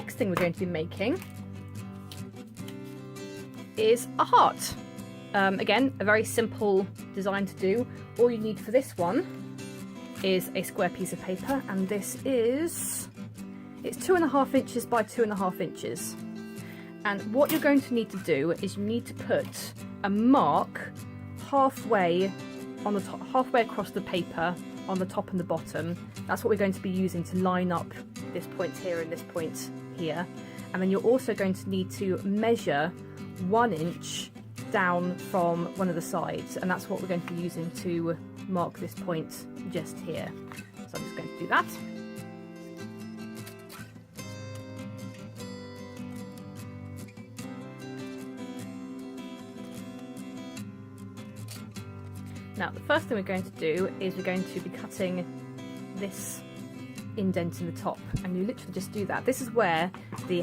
next thing we're going to be making is a heart. Again, a very simple design to do. All you need for this one is a square piece of paper, and this is, it's 2.5 inches by 2.5 inches. And what you're going to need to do is you need to put a mark halfway on the top, halfway across the paper on the top and the bottom. That's what we're going to be using to line up this point here and this point here. And then you're also going to need to measure 1 inch down from one of the sides, and that's what we're going to be using to mark this point just here. So I'm just going to do that. Now the first thing we're going to do is we're going to be cutting this indent in the top, and you literally just do that. This is where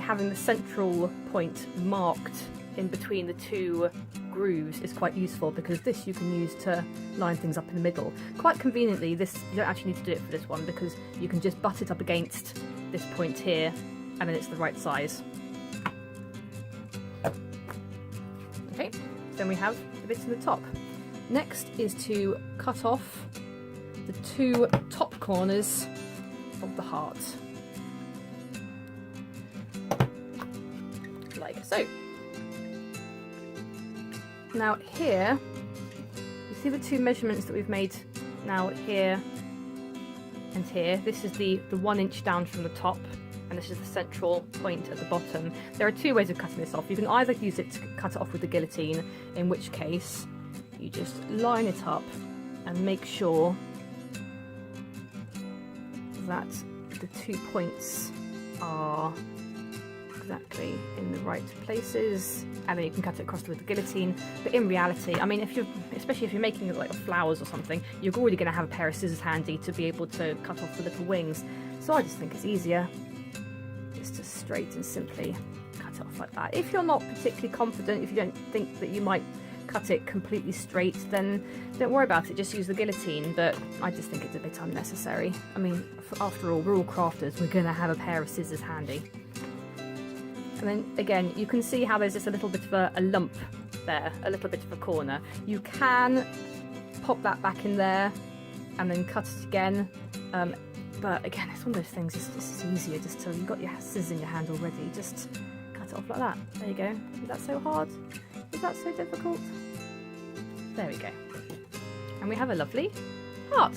having the central point marked in between the two grooves is quite useful, because this you can use to line things up in the middle. Quite conveniently, this you don't actually need to do it for this one, because you can just butt it up against this point here and then it's the right size. Okay, then we have the bits in the top. Next is to cut off the two top corners of the heart, like so. Now here, you see the two measurements that we've made now here and here. This is the 1 inch down from the top, and this is the central point at the bottom. There are two ways of cutting this off. You can either use it to cut it off with the guillotine, in which case you just line it up and make sure that the 2 points are exactly in the right places, and then you can cut it across with the guillotine. But in reality, I mean, especially if you're making like flowers or something, you're already going to have a pair of scissors handy to be able to cut off the little wings. So I just think it's easier just to straight and simply cut it off like that. If you're not particularly confident, if you don't think that you might cut it completely straight, then don't worry about it, just use the guillotine. But I just think it's a bit unnecessary. I mean, after all, we're all crafters, we're going to have a pair of scissors handy. And then again, you can see how there's just a little bit of a lump there, a little bit of a corner. You can pop that back in there and then cut it again. But again, it's one of those things, it's easier just to, you've got your scissors in your hand already, just cut it off like that. There you go. Is that so hard? Is that so difficult? There we go. And we have a lovely heart.